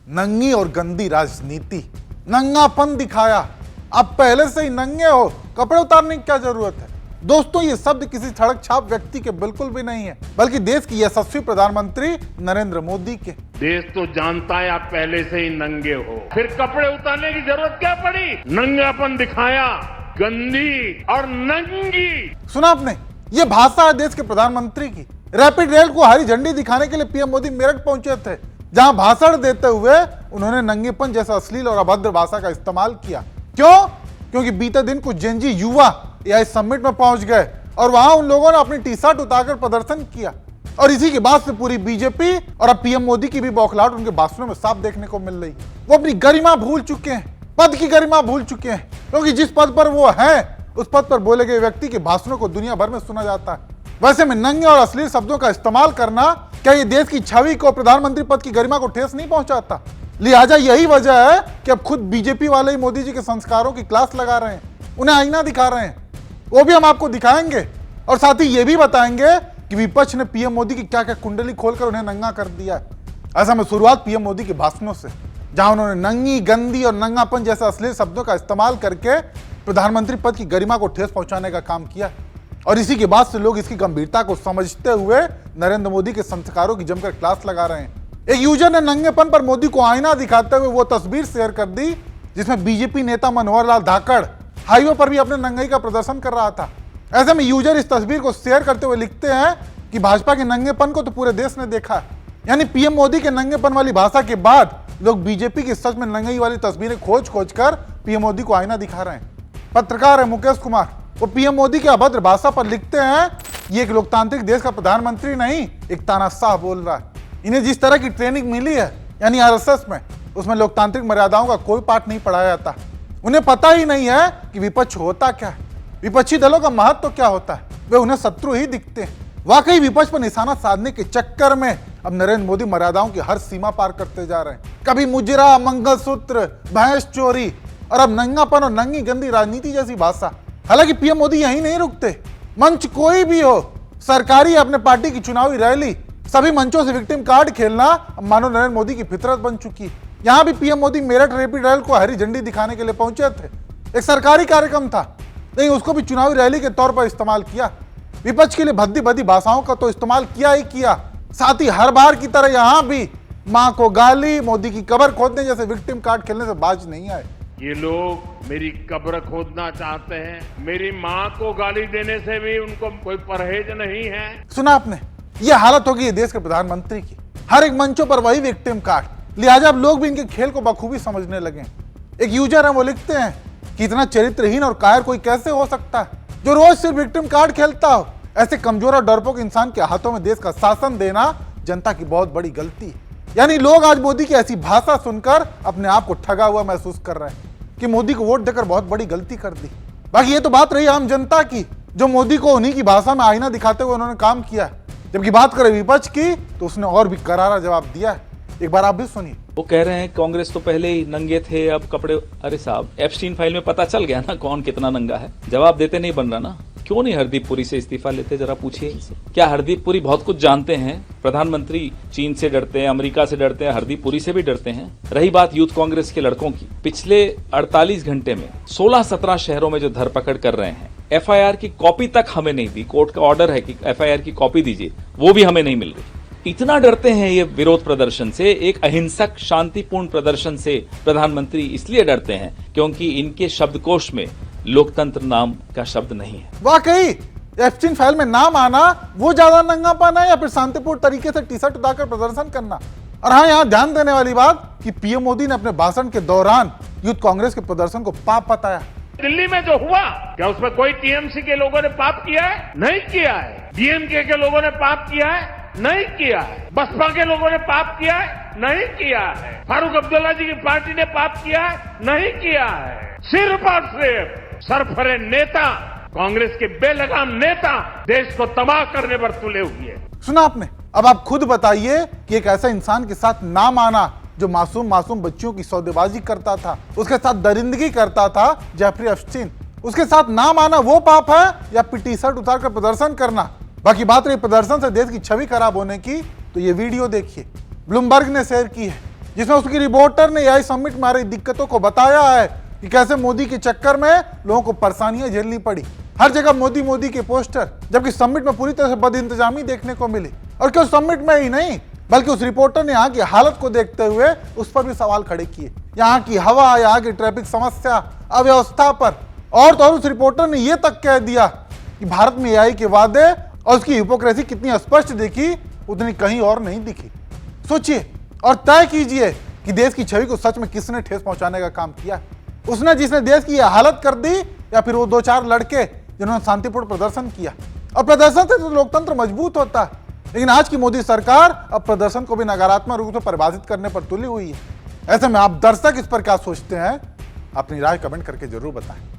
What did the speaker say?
नंगी और गंदी राजनीति, नंगापन दिखाया। आप पहले से ही नंगे हो, कपड़े उतारने की क्या जरूरत है? दोस्तों, ये शब्द किसी सड़क छाप व्यक्ति के बिल्कुल भी नहीं है, बल्कि देश की यशस्वी प्रधानमंत्री नरेंद्र मोदी के। देश तो जानता है आप पहले से ही नंगे हो, फिर कपड़े उतारने की जरूरत क्या पड़ी? नंगापन दिखाया, गंदी और नंगी। सुना आपने? ये भाषा है देश के प्रधानमंत्री की। रैपिड रेल को हरी झंडी दिखाने के लिए पीएम मोदी मेरठ पहुंचे थे, जहां भाषण देते हुए उन्होंने नंगेपन जैसा अश्लील और अभद्र भाषा का इस्तेमाल किया। क्यों? क्योंकि बीते दिन कुछ जेनजी युवा एआई समिट में पहुंच गए और वहां उन लोगों ने अपनी टी शर्ट उतारकर प्रदर्शन किया, और इसी के बाद से पूरी बीजेपी और अब पीएम मोदी की भी बौखलाहट उनके भाषणों में साफ देखने को मिल रही। वो अपनी गरिमा भूल चुके हैं, पद की गरिमा भूल चुके हैं, क्योंकि जिस पद पर वो हैं उस पद पर बोले गए व्यक्ति के भाषणों को दुनिया भर में सुना जाता है। वैसे में नंगे और अश्लील शब्दों का इस्तेमाल करना क्या ये देश की छवि को, प्रधानमंत्री पद की गरिमा को ठेस नहीं पहुंचाता? लिहाजा यही वजह है कि अब खुद बीजेपी वाले ही मोदी जी के संस्कारों की क्लास लगा रहे हैं, उन्हें आईना दिखा रहे हैं। वो भी हम आपको दिखाएंगे और साथ ही ये भी बताएंगे कि विपक्ष ने पीएम मोदी की क्या क्या कुंडली खोलकर उन्हें नंगा कर दिया है। ऐसा में शुरुआत पीएम मोदी के भाषणों से, जहां उन्होंने नंगी, गंदी और नंगापन जैसे अश्लील शब्दों का इस्तेमाल करके प्रधानमंत्री पद की गरिमा को ठेस पहुंचाने का काम किया। और इसी के बाद से लोग इसकी गंभीरता को समझते हुए नरेंद्र मोदी के संस्कारों की जमकर क्लास लगा रहे हैं। एक यूजर ने नंगेपन पर मोदी को आईना दिखाते हुए वो तस्वीर शेयर कर दी जिसमें बीजेपी नेता मनोहर लाल धाकड़ हाईवे पर भी अपने नंगाई का प्रदर्शन कर रहा था। ऐसे में यूजर इस तस्वीर को शेयर करते हुए लिखते हैं कि भाजपा के नंगेपन को तो पूरे देश ने देखा है। यानी पीएम मोदी के नंगेपन वाली भाषा के बाद लोग बीजेपी की सच में नंगाई वाली तस्वीरें खोज खोज कर पीएम मोदी को आईना दिखा रहे हैं। पत्रकार है मुकेश कुमार, वो पीएम मोदी की अभद्र भाषा पर लिखते हैं ये एक लोकतांत्रिक देश का प्रधानमंत्री नहीं, एक तानाशाह बोल रहा है। इन्हें जिस तरह की ट्रेनिंग मिली है यानी आरएसएस में, उसमें लोकतांत्रिक मर्यादाओं का कोई पाठ नहीं पढ़ाया जाता। उन्हें पता ही नहीं है कि विपक्ष होता क्या है, विपक्षी दलों का महत्व क्या होता है। वे उन्हें शत्रु ही दिखते हैं। वाकई विपक्ष पर निशाना साधने के चक्कर में अब नरेंद्र मोदी मर्यादाओं की हर सीमा पार करते जा रहे हैं। कभी मुजरा, मंगलसूत्र, भैंस चोरी और अब नंगापन और नंगी गंदी राजनीति जैसी भाषा। हालांकि पीएम मोदी यहीं नहीं रुकते। मंच कोई भी हो, सरकारी अपने पार्टी की चुनावी रैली, सभी मंचों से विक्टिम कार्ड खेलना अब मानो नरेंद्र मोदी की फितरत बन चुकी। यहां भी PM Modi Meerut rapid rail को हरी झंडी दिखाने के लिए पहुंचे थे। एक सरकारी कार्यक्रम था, नहीं उसको भी चुनावी रैली के तौर पर इस्तेमाल किया। विपक्ष के लिए भद्दी भद्दी भाषाओं का तो इस्तेमाल किया ही किया, साथ ही हर बार की तरह यहां भी मां को गाली, मोदी की कब्र खोदने जैसे विक्टिम कार्ड खेलने से बाज नहीं आए। ये लोग मेरी कब्र खोदना चाहते हैं, मेरी माँ को गाली देने से भी उनको कोई परहेज नहीं है। सुना आपने? ये हालत होगी ये देश के प्रधानमंत्री की। हर एक मंचों पर वही विक्टिम कार्ड। लिहाजा अब लोग भी इनके खेल को बखूबी समझने लगे। एक यूजर है, वो लिखते हैं कि इतना चरित्रहीन और कायर कोई कैसे हो सकता है जो रोज सिर्फ विक्टिम कार्ड खेलता हो। ऐसे कमजोर और डरपोक इंसान के हाथों में देश का शासन देना जनता की बहुत बड़ी गलती है। यानी लोग आज मोदी की ऐसी भाषा सुनकर अपने आप को ठगा हुआ महसूस कर रहे हैं कि मोदी को वोट देकर बहुत बड़ी गलती कर दी। बाकी ये तो बात रही आम जनता की, जो मोदी को उन्हीं की भाषा में आईना दिखाते हुए उन्होंने काम किया है। जबकि बात करें विपक्ष की तो उसने और भी करारा जवाब दिया है। एक बार आप भी सुनिए। वो कह रहे हैं कांग्रेस तो पहले ही नंगे थे, अब कपड़े। अरे साहब, एप्स्टीन फाइल में पता चल गया ना कौन कितना नंगा है। जवाब देते नहीं बन रहा ना। क्यों नहीं हरदीप पुरी से इस्तीफा लेते, जरा पूछिए इनसे। क्या हरदीप पुरी बहुत कुछ जानते हैं? प्रधानमंत्री चीन से डरते हैं, अमेरिका से डरते हैं, हरदीप पुरी से भी डरते हैं। रही बात यूथ कांग्रेस के लड़कों की, पिछले 48 घंटे में 16-17 शहरों में जो धरपकड़ कर रहे हैं, एफआईआर की कॉपी तक हमें नहीं दी। कोर्ट का ऑर्डर है कि एफआईआर की कॉपी दीजिए, वो भी हमें नहीं मिल रही। इतना डरते हैं ये विरोध प्रदर्शन से, एक अहिंसक शांतिपूर्ण प्रदर्शन से प्रधानमंत्री इसलिए डरते हैं क्योंकि इनके शब्दकोश में लोकतंत्र नाम का शब्द नहीं है। वाकई एप्स्टीन फाइल में नाम आना वो ज्यादा नंगापन है या फिर शांतिपूर्ण तरीके से टी शर्ट उतारकर प्रदर्शन करना? और हाँ, यहाँ ध्यान देने वाली बात कि पीएम मोदी ने अपने भाषण के दौरान यूथ कांग्रेस के प्रदर्शन को पाप बताया। दिल्ली में जो हुआ, क्या उसमें कोई टीएमसी के लोगों ने पाप किया है? नहीं किया है। डीएमके के लोगों ने पाप किया है? नहीं किया है। बसपा के लोगों ने पाप किया है? नहीं किया है। फारूक अब्दुल्ला जी की पार्टी ने पाप किया है? नहीं किया है। सिर्फ और सिर्फ सरफरे नेता, कांग्रेस के बेलगाम नेता देश को तबाह करने पर तुले हुए। सुना आपने? अब आप खुद बताइए कि एक ऐसा इंसान के साथ नाम आना जो मासूम बच्चियों की सौदेबाजी करता था, उसके साथ दरिंदगी करता था, जेफरी एप्स्टीन, उसके साथ नाम आना वो पाप है या फिर टी शर्ट उतारकर प्रदर्शन करना? बाकी बात रही प्रदर्शन से देश की छवि खराब होने की, तो ये वीडियो देखिए, ब्लूमबर्ग ने शेयर की है। जिसमें उसकी रिपोर्टर ने एआई समिट में आ रही दिक्कतों को बताया है कि कैसे मोदी के चक्कर में लोगों को परेशानियां झेलनी पड़ी। हर जगह मोदी मोदी के पोस्टर, जबकि समिट में पूरी तरह से बदइंतजामी देखने को मिली। और क्या समिट में ही नहीं, बल्कि उस रिपोर्टर ने यहाँ की हालत को देखते हुए उस पर भी सवाल खड़े किए, यहाँ की हवा, यहाँ की ट्रैफिक समस्या, अव्यवस्था पर। और तो और उस रिपोर्टर ने यह तक कह दिया कि भारत में एआई के वादे और उसकी हिपोक्रेसी कितनी स्पष्ट दिखी, उतनी कहीं और नहीं दिखी। सोचिए और तय कीजिए कि देश की छवि को सच में किसने ठेस पहुंचाने का काम किया। उसने जिसने देश की यह हालत कर दी, या फिर वो 2-4 लड़के जिन्होंने शांतिपूर्ण प्रदर्शन किया। और प्रदर्शन से तो लोकतंत्र मजबूत होता है। लेकिन आज की मोदी सरकार अब प्रदर्शन को भी नकारात्मक रूप से परिभाषित करने पर तुली हुई है। ऐसे में आप दर्शक इस पर क्या सोचते हैं, अपनी राय कमेंट करके जरूर बताएं।